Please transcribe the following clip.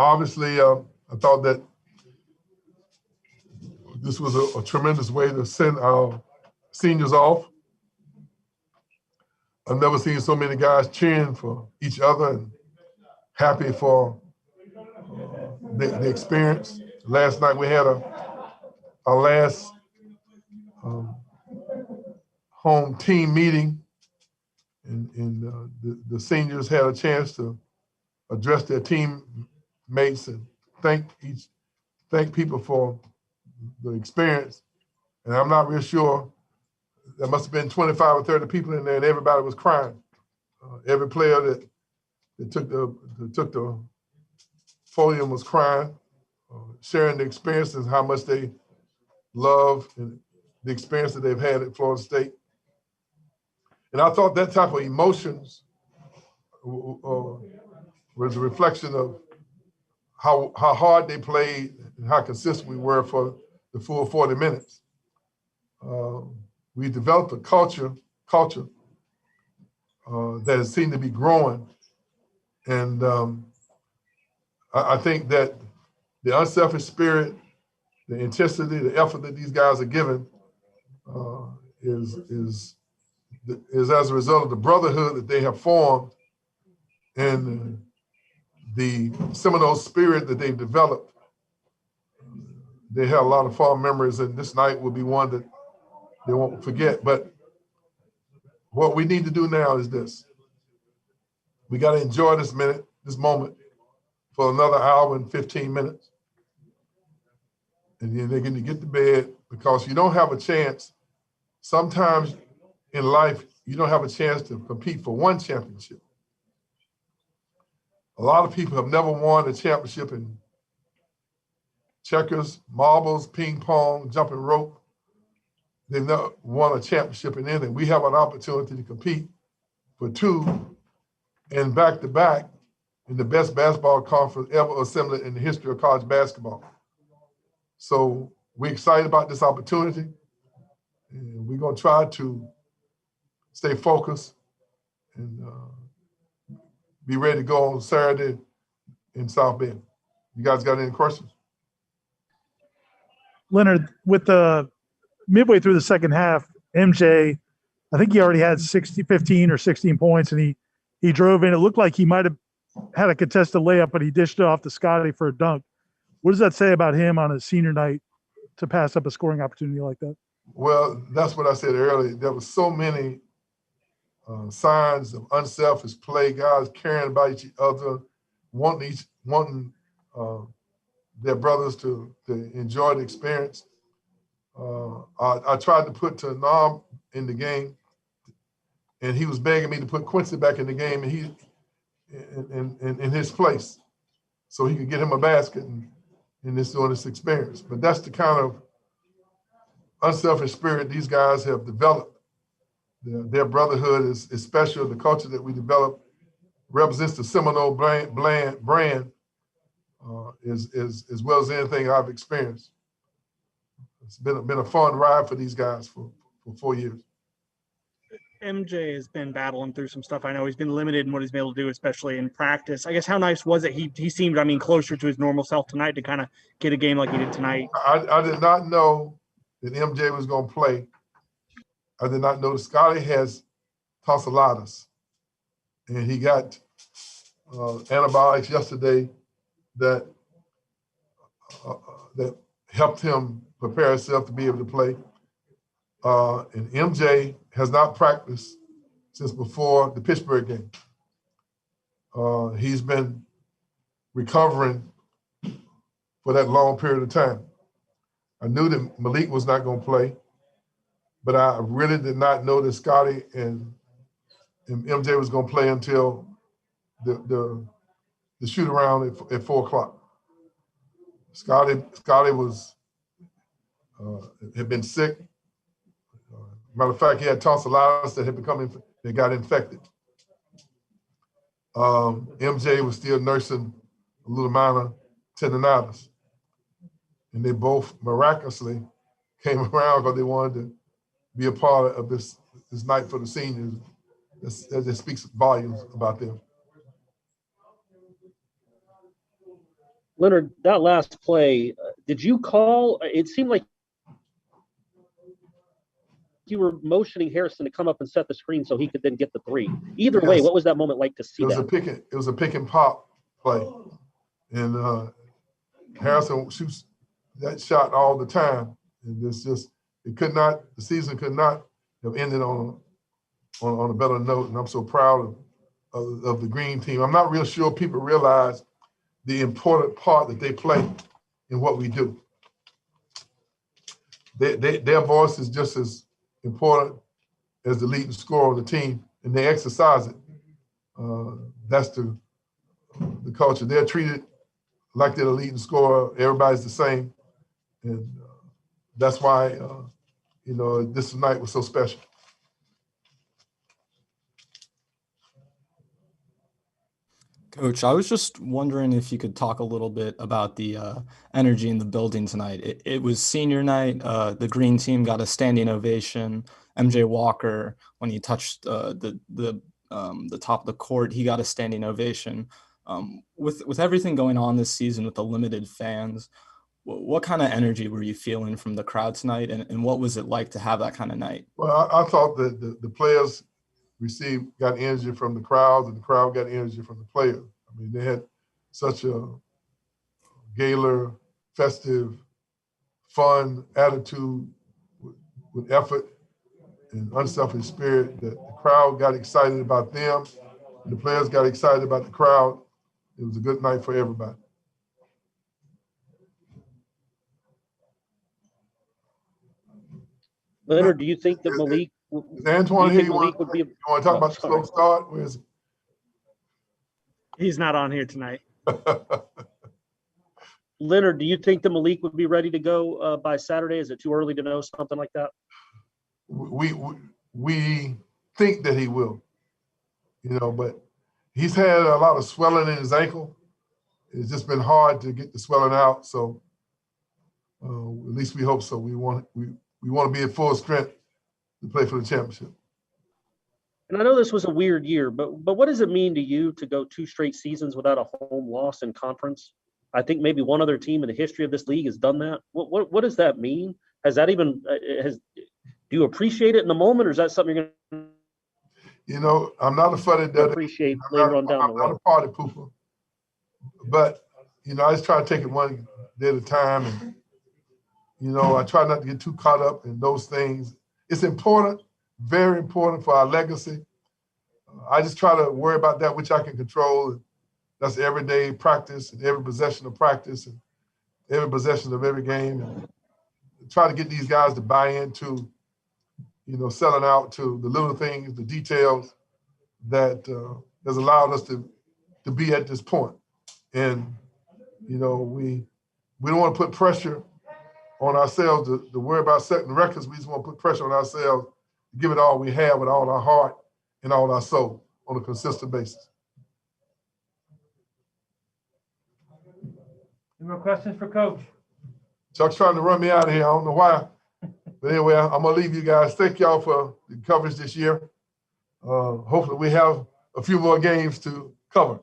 Obviously, I thought that this was a tremendous way to send our seniors off. I've never seen so many guys cheering for each other and happy for the experience. Last night we had our last home team meeting, and the seniors had a chance to address their teammates and thank people for the experience. And I'm not real sure. There must have been 25 or 30 people in there, and everybody was crying. Every player that took the podium was crying, sharing the experiences, how much they love and the experience that they've had at Florida State. And I thought that type of emotions was a reflection of how hard they played and how consistent we were for the full 40 minutes. We developed a culture that has seemed to be growing. And I think that the unselfish spirit, the intensity, the effort that these guys are giving is as a result of the brotherhood that they have formed and the Seminoles spirit that they've developed. They have a lot of fond memories, and this night will be one that they won't forget. But what we need to do now is this. We got to enjoy this moment for another hour and 15 minutes. And then they're going to get to bed, because you don't have a chance. Sometimes in life, you don't have a chance to compete for one championship. A lot of people have never won a championship in checkers, marbles, ping pong, jumping rope. They've never won a championship in anything. We have an opportunity to compete for two and back-to-back in the best basketball conference ever assembled in the history of college basketball. So we're excited about this opportunity, and we're going to try to stay focused and be ready to go on Saturday in South Bend. You guys got any questions? Leonard, with the midway through the second half, MJ, I think he already had 15 or 16 points, and he drove in. It looked like he might have had a contested layup, but he dished it off to Scotty for a dunk. What does that say about him on a senior night to pass up a scoring opportunity like that? Well, that's what I said earlier. There were so many signs of unselfish play, guys caring about each other, wanting their brothers to enjoy the experience. I tried to put Tanam in the game, and he was begging me to put Quincy back in the game, and he in his place, so he could get him a basket in this experience. But that's the kind of unselfish spirit these guys have developed. Their brotherhood is special. The culture that we developed represents the Seminole brand as well as anything I've experienced. It's been a fun ride for these guys for 4 years. MJ has been battling through some stuff. I know he's been limited in what he's been able to do, especially in practice. I guess how nice was it? He seemed, closer to his normal self tonight to kind of get a game like he did tonight. I did not know that MJ was going to play. I did not know that Scotty has tonsillitis, and he got antibiotics yesterday that helped him prepare himself to be able to play. And MJ has not practiced since before the Pittsburgh game. He's been recovering for that long period of time. I knew that Malik was not going to play, but I really did not know that Scotty and MJ was going to play until the shoot around at 4 o'clock. Scotty had been sick. Matter of fact, he had tonsillitis that got infected. MJ was still nursing a little minor tendonitis. And they both miraculously came around because they wanted to be a part of this night for the seniors. That speaks volumes about them. Leonard, that last play, did you call? It seemed like you were motioning Harrison to come up and set the screen so he could then get the three. Either way, Yes. what was that moment like to see It was that? a pick and pop play. And Harrison shoots that shot all the time. And the season could not have ended on a better note. And I'm so proud of the green team. I'm not real sure people realize the important part that they play in what we do. Their voice is just as important as the leading scorer of the team, and they exercise it. That's the culture. They're treated like they're the leading scorer. Everybody's the same, and that's why this night was so special. Coach, I was just wondering if you could talk a little bit about the energy in the building tonight. It was senior night. The green team got a standing ovation. MJ Walker, when he touched the top of the court, he got a standing ovation. With everything going on this season with the limited fans, what kind of energy were you feeling from the crowd tonight, and what was it like to have that kind of night? Well, I thought that the players got energy from the crowds, and the crowd got energy from the players. I mean, they had such a gala, festive, fun attitude with effort and unselfish spirit that the crowd got excited about them, and the players got excited about the crowd. It was a good night for everybody. Leonard, do you think that Malik? Is Antoine here? You want would be? to talk about the slow start? Where is he? He's not on here tonight. Leonard, do you think that Malik would be ready to go by Saturday? Is it too early to know something like that? We think that he will, but he's had a lot of swelling in his ankle. It's just been hard to get the swelling out. So at least we hope so. We want to be at full strength to play for the championship. And I know this was a weird year, but what does it mean to you to go 2 straight seasons without a home loss in conference? I think maybe one other team in the history of this league has done that. What does that mean? Has that even do you appreciate it in the moment, or is that something you're going I'm not a fuddy-duddy. appreciate later on down the road? I'm not a party pooper, but I just try to take it one day at a time, and I try not to get too caught up in those things. It's important, very important for our legacy. I just try to worry about that which I can control. That's everyday practice and every possession of practice and every possession of every game. And try to get these guys to buy into, selling out to the little things, the details that has allowed us to be at this point. And, we don't want to put pressure on ourselves to worry about setting records. We just want to put pressure on ourselves to give it all we have with all our heart and all our soul on a consistent basis. Any more questions for Coach? Chuck's trying to run me out of here. I don't know why. But anyway, I'm going to leave you guys. Thank y'all for the coverage this year. Hopefully we have a few more games to cover.